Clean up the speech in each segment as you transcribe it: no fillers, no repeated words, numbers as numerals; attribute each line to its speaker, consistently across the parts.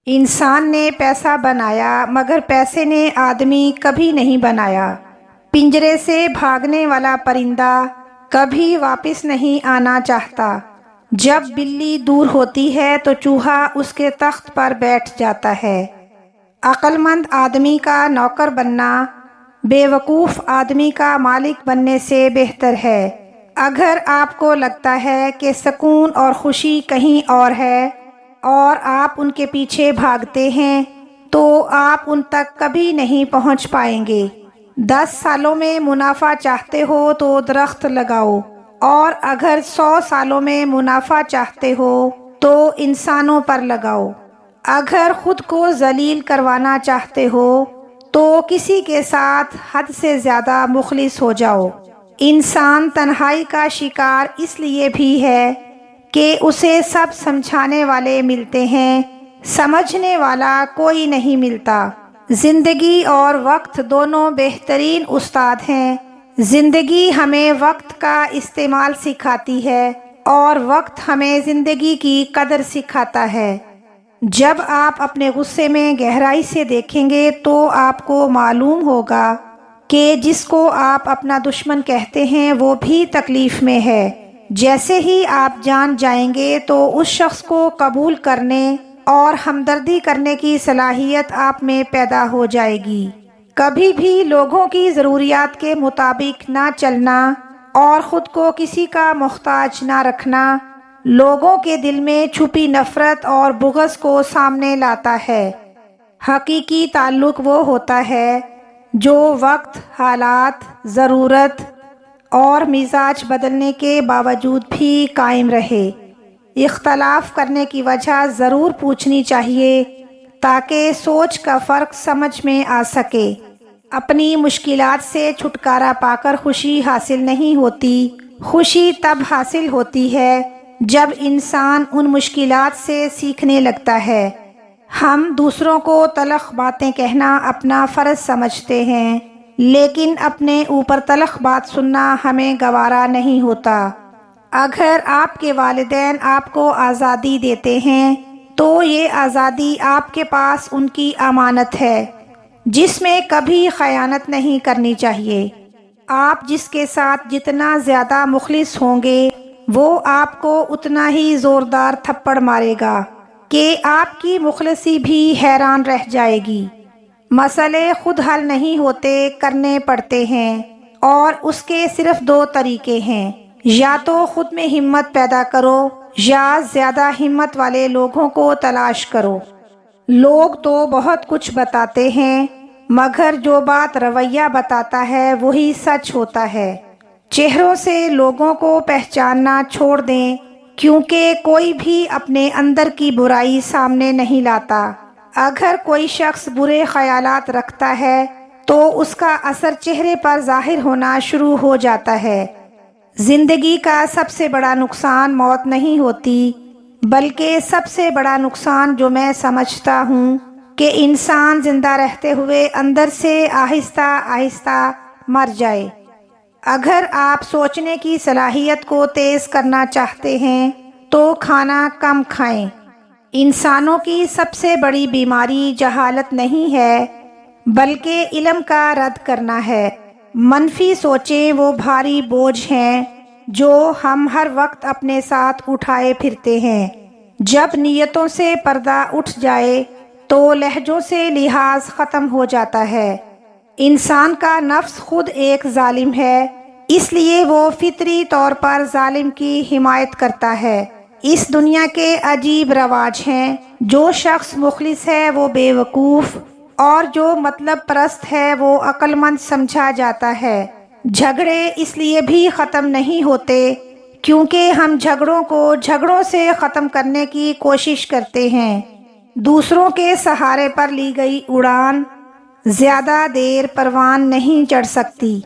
Speaker 1: انسان نے پیسہ بنایا مگر پیسے نے آدمی کبھی نہیں بنایا۔ پنجرے سے بھاگنے والا پرندہ کبھی واپس نہیں آنا چاہتا۔ جب بلی دور ہوتی ہے تو چوہا اس کے تخت پر بیٹھ جاتا ہے۔ عقل مند آدمی کا نوکر بننا بے وقوف آدمی کا مالک بننے سے بہتر ہے۔ اگر آپ کو لگتا ہے کہ سکون اور خوشی کہیں اور ہے اور آپ ان کے پیچھے بھاگتے ہیں تو آپ ان تک کبھی نہیں پہنچ پائیں گے۔ 10 سالوں میں منافع چاہتے ہو تو درخت لگاؤ، اور اگر 100 سالوں میں منافع چاہتے ہو تو انسانوں پر لگاؤ۔ اگر خود کو ذلیل کروانا چاہتے ہو تو کسی کے ساتھ حد سے زیادہ مخلص ہو جاؤ۔ انسان تنہائی کا شکار اس لیے بھی ہے کہ اسے سب سمجھانے والے ملتے ہیں، سمجھنے والا کوئی نہیں ملتا۔ زندگی اور وقت دونوں بہترین استاد ہیں۔ زندگی ہمیں وقت کا استعمال سکھاتی ہے اور وقت ہمیں زندگی کی قدر سکھاتا ہے۔ جب آپ اپنے غصے میں گہرائی سے دیکھیں گے تو آپ کو معلوم ہوگا کہ جس کو آپ اپنا دشمن کہتے ہیں وہ بھی تکلیف میں ہے۔ جیسے ہی آپ جان جائیں گے تو اس شخص کو قبول کرنے اور ہمدردی کرنے کی صلاحیت آپ میں پیدا ہو جائے گی۔ کبھی بھی لوگوں کی ضروریات کے مطابق نہ چلنا اور خود کو کسی کا محتاج نہ رکھنا لوگوں کے دل میں چھپی نفرت اور بغض کو سامنے لاتا ہے۔ حقیقی تعلق وہ ہوتا ہے جو وقت، حالات، ضرورت اور مزاج بدلنے کے باوجود بھی قائم رہے۔ اختلاف کرنے کی وجہ ضرور پوچھنی چاہیے تاکہ سوچ کا فرق سمجھ میں آ سکے۔ اپنی مشکلات سے چھٹکارا پا کر خوشی حاصل نہیں ہوتی۔ خوشی تب حاصل ہوتی ہے جب انسان ان مشکلات سے سیکھنے لگتا ہے۔ ہم دوسروں کو تلخ باتیں کہنا اپنا فرض سمجھتے ہیں، لیکن اپنے اوپر تلخ بات سننا ہمیں گوارا نہیں ہوتا۔ اگر آپ کے والدین آپ کو آزادی دیتے ہیں تو یہ آزادی آپ کے پاس ان کی امانت ہے جس میں کبھی خیانت نہیں کرنی چاہیے۔ آپ جس کے ساتھ جتنا زیادہ مخلص ہوں گے وہ آپ کو اتنا ہی زوردار تھپڑ مارے گا کہ آپ کی مخلصی بھی حیران رہ جائے گی۔ مسئلے خود حل نہیں ہوتے، کرنے پڑتے ہیں، اور اس کے صرف 2 طریقے ہیں، یا تو خود میں ہمت پیدا کرو یا زیادہ ہمت والے لوگوں کو تلاش کرو۔ لوگ تو بہت کچھ بتاتے ہیں مگر جو بات رویہ بتاتا ہے وہی سچ ہوتا ہے۔ چہروں سے لوگوں کو پہچاننا چھوڑ دیں، کیونکہ کوئی بھی اپنے اندر کی برائی سامنے نہیں لاتا۔ اگر کوئی شخص برے خیالات رکھتا ہے تو اس کا اثر چہرے پر ظاہر ہونا شروع ہو جاتا ہے۔ زندگی کا سب سے بڑا نقصان موت نہیں ہوتی، بلکہ سب سے بڑا نقصان جو میں سمجھتا ہوں کہ انسان زندہ رہتے ہوئے اندر سے آہستہ آہستہ مر جائے۔ اگر آپ سوچنے کی صلاحیت کو تیز کرنا چاہتے ہیں تو کھانا کم کھائیں۔ انسانوں کی سب سے بڑی بیماری جہالت نہیں ہے بلکہ علم کا رد کرنا ہے۔ منفی سوچیں وہ بھاری بوجھ ہیں جو ہم ہر وقت اپنے ساتھ اٹھائے پھرتے ہیں۔ جب نیتوں سے پردہ اٹھ جائے تو لہجوں سے لحاظ ختم ہو جاتا ہے۔ انسان کا نفس خود ایک ظالم ہے، اس لیے وہ فطری طور پر ظالم کی حمایت کرتا ہے۔ اس دنیا کے عجیب رواج ہیں، جو شخص مخلص ہے وہ بے وقوف اور جو مطلب پرست ہے وہ عقل مند سمجھا جاتا ہے۔ جھگڑے اس لیے بھی ختم نہیں ہوتے کیونکہ ہم جھگڑوں کو جھگڑوں سے ختم کرنے کی کوشش کرتے ہیں۔ دوسروں کے سہارے پر لی گئی اڑان زیادہ دیر پروان نہیں چڑھ سکتی۔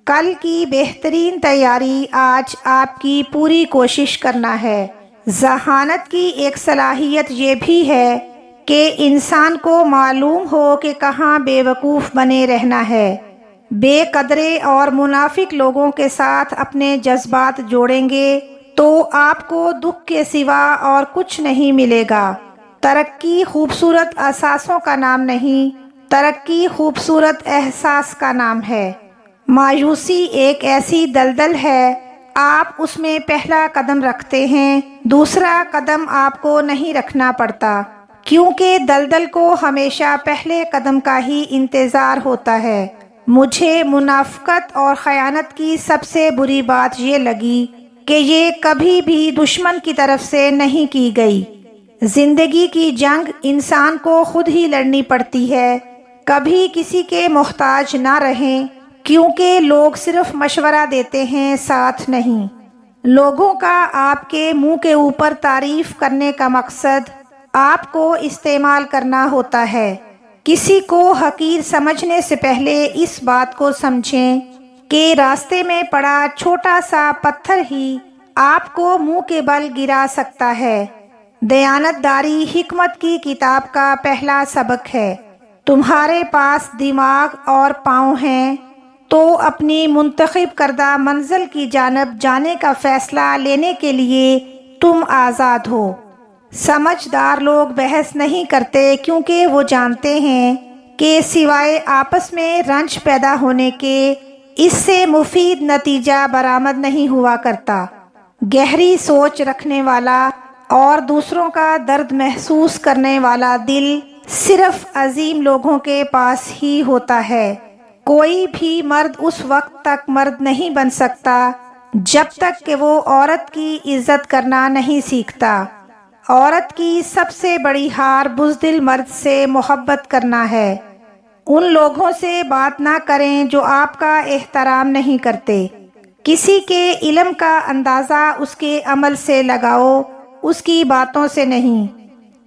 Speaker 1: کل کی بہترین تیاری آج آپ کی پوری کوشش کرنا ہے۔ ذہانت کی ایک صلاحیت یہ بھی ہے کہ انسان کو معلوم ہو کہ کہاں بے وقوف بنے رہنا ہے۔ بے قدرے اور منافق لوگوں کے ساتھ اپنے جذبات جوڑیں گے تو آپ کو دکھ کے سوا اور کچھ نہیں ملے گا۔ ترقی خوبصورت اثاثوں کا نام نہیں، ترقی خوبصورت احساس کا نام ہے۔ مایوسی ایک ایسی دلدل ہے، آپ اس میں پہلا قدم رکھتے ہیں، دوسرا قدم آپ کو نہیں رکھنا پڑتا، کیونکہ دلدل کو ہمیشہ پہلے قدم کا ہی انتظار ہوتا ہے۔ مجھے منافقت اور خیانت کی سب سے بری بات یہ لگی کہ یہ کبھی بھی دشمن کی طرف سے نہیں کی گئی۔ زندگی کی جنگ انسان کو خود ہی لڑنی پڑتی ہے۔ کبھی کسی کے محتاج نہ رہیں، کیونکہ لوگ صرف مشورہ دیتے ہیں، ساتھ نہیں۔ لوگوں کا آپ کے منہ کے اوپر تعریف کرنے کا مقصد آپ کو استعمال کرنا ہوتا ہے۔ کسی کو حقیر سمجھنے سے پہلے اس بات کو سمجھیں کہ راستے میں پڑا چھوٹا سا پتھر ہی آپ کو منہ کے بل گرا سکتا ہے۔ دیانت داری حکمت کی کتاب کا پہلا سبق ہے۔ تمہارے پاس دماغ اور پاؤں ہیں تو اپنی منتخب کردہ منزل کی جانب جانے کا فیصلہ لینے کے لیے تم آزاد ہو۔ سمجھدار لوگ بحث نہیں کرتے، کیونکہ وہ جانتے ہیں کہ سوائے آپس میں رنج پیدا ہونے کے اس سے مفید نتیجہ برآمد نہیں ہوا کرتا۔ گہری سوچ رکھنے والا اور دوسروں کا درد محسوس کرنے والا دل صرف عظیم لوگوں کے پاس ہی ہوتا ہے۔ کوئی بھی مرد اس وقت تک مرد نہیں بن سکتا جب تک کہ وہ عورت کی عزت کرنا نہیں سیکھتا۔ عورت کی سب سے بڑی ہار بزدل مرد سے محبت کرنا ہے۔ ان لوگوں سے بات نہ کریں جو آپ کا احترام نہیں کرتے۔ کسی کے علم کا اندازہ اس کے عمل سے لگاؤ، اس کی باتوں سے نہیں۔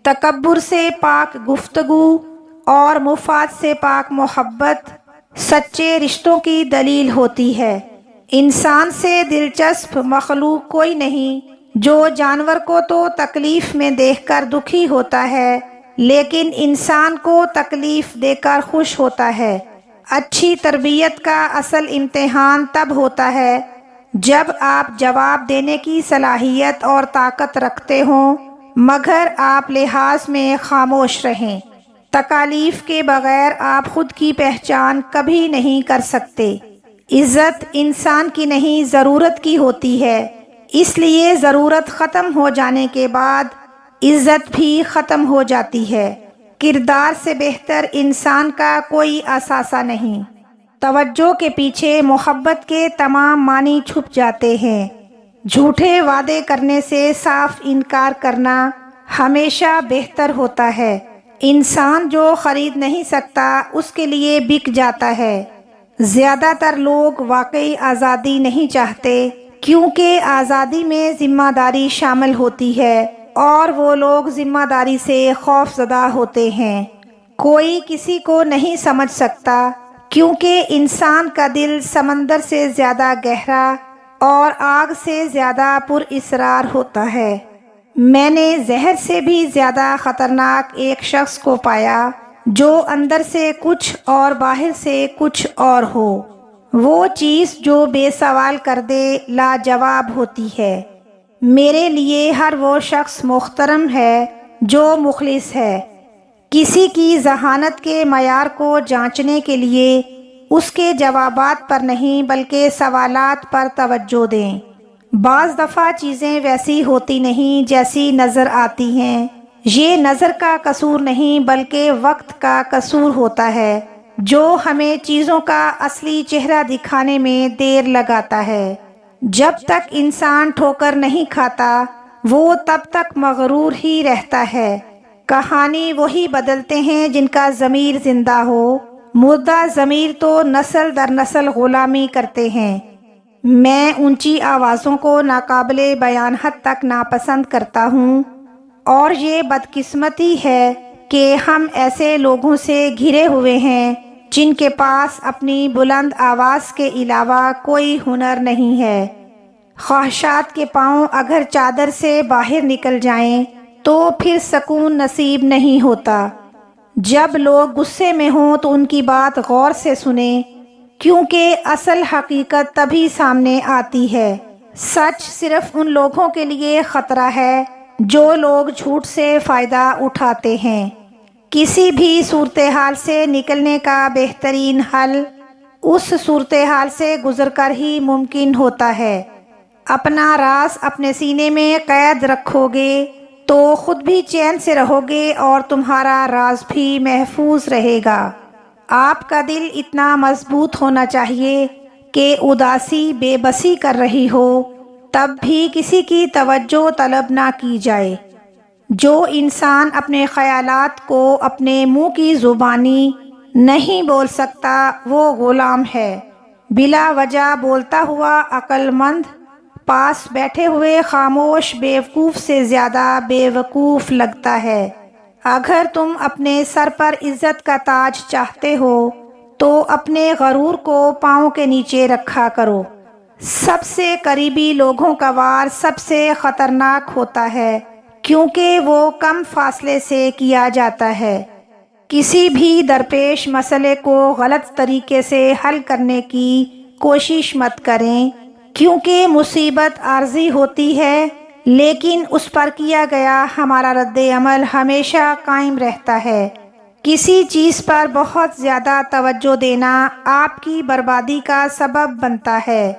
Speaker 1: تکبر سے پاک گفتگو اور مفاد سے پاک محبت سچے رشتوں کی دلیل ہوتی ہے۔ انسان سے دلچسپ مخلوق کوئی نہیں۔ جو جانور کو تو تکلیف میں دیکھ کر دکھی ہوتا ہے، لیکن انسان کو تکلیف دے کر خوش ہوتا ہے۔ اچھی تربیت کا اصل امتحان تب ہوتا ہے جب آپ جواب دینے کی صلاحیت اور طاقت رکھتے ہوں، مگر آپ لحاظ میں خاموش رہیں۔ تکالیف کے بغیر آپ خود کی پہچان کبھی نہیں کر سکتے۔ عزت انسان کی نہیں، ضرورت کی ہوتی ہے، اس لیے ضرورت ختم ہو جانے کے بعد عزت بھی ختم ہو جاتی ہے۔ کردار سے بہتر انسان کا کوئی اثاثہ نہیں۔ توجہ کے پیچھے محبت کے تمام معنی چھپ جاتے ہیں۔ جھوٹے وعدے کرنے سے صاف انکار کرنا ہمیشہ بہتر ہوتا ہے۔ انسان جو خرید نہیں سکتا اس کے لیے بک جاتا ہے۔ زیادہ تر لوگ واقعی آزادی نہیں چاہتے، کیونکہ آزادی میں ذمہ داری شامل ہوتی ہے اور وہ لوگ ذمہ داری سے خوف زدہ ہوتے ہیں۔ کوئی کسی کو نہیں سمجھ سکتا، کیونکہ انسان کا دل سمندر سے زیادہ گہرا اور آگ سے زیادہ پر اسرار ہوتا ہے۔ میں نے زہر سے بھی زیادہ خطرناک ایک شخص کو پایا جو اندر سے کچھ اور باہر سے کچھ اور ہو۔ وہ چیز جو بے سوال کر دے لاجواب ہوتی ہے۔ میرے لیے ہر وہ شخص محترم ہے جو مخلص ہے۔ کسی کی ذہانت کے معیار کو جانچنے کے لیے اس کے جوابات پر نہیں بلکہ سوالات پر توجہ دیں۔ بعض دفعہ چیزیں ویسی ہوتی نہیں جیسی نظر آتی ہیں۔ یہ نظر کا قصور نہیں بلکہ وقت کا قصور ہوتا ہے، جو ہمیں چیزوں کا اصلی چہرہ دکھانے میں دیر لگاتا ہے۔ جب تک انسان ٹھوکر نہیں کھاتا وہ تب تک مغرور ہی رہتا ہے۔ کہانی وہی بدلتے ہیں جن کا ضمیر زندہ ہو، مردہ ضمیر تو نسل در نسل غلامی کرتے ہیں۔ میں اونچی آوازوں کو ناقابل بیان حد تک ناپسند کرتا ہوں، اور یہ بدقسمتی ہے کہ ہم ایسے لوگوں سے گھرے ہوئے ہیں جن کے پاس اپنی بلند آواز کے علاوہ کوئی ہنر نہیں ہے۔ خواہشات کے پاؤں اگر چادر سے باہر نکل جائیں تو پھر سکون نصیب نہیں ہوتا۔ جب لوگ غصے میں ہوں تو ان کی بات غور سے سنیں، کیونکہ اصل حقیقت تبھی سامنے آتی ہے۔ سچ صرف ان لوگوں کے لیے خطرہ ہے جو لوگ جھوٹ سے فائدہ اٹھاتے ہیں۔ کسی بھی صورتحال سے نکلنے کا بہترین حل اس صورتحال سے گزر کر ہی ممکن ہوتا ہے۔ اپنا راز اپنے سینے میں قید رکھو گے تو خود بھی چین سے رہو گے اور تمہارا راز بھی محفوظ رہے گا۔ آپ کا دل اتنا مضبوط ہونا چاہیے کہ اداسی بے بسی کر رہی ہو تب بھی کسی کی توجہ طلب نہ کی جائے۔ جو انسان اپنے خیالات کو اپنے منہ کی زبانی نہیں بول سکتا وہ غلام ہے۔ بلا وجہ بولتا ہوا عقل مند پاس بیٹھے ہوئے خاموش بیوقوف سے زیادہ بیوقوف لگتا ہے۔ اگر تم اپنے سر پر عزت کا تاج چاہتے ہو تو اپنے غرور کو پاؤں کے نیچے رکھا کرو۔ سب سے قریبی لوگوں کا وار سب سے خطرناک ہوتا ہے کیونکہ وہ کم فاصلے سے کیا جاتا ہے۔ کسی بھی درپیش مسئلے کو غلط طریقے سے حل کرنے کی کوشش مت کریں کیونکہ مصیبت عارضی ہوتی ہے لیکن اس پر کیا گیا ہمارا رد عمل ہمیشہ قائم رہتا ہے۔ کسی چیز پر بہت زیادہ توجہ دینا آپ کی بربادی کا سبب بنتا ہے۔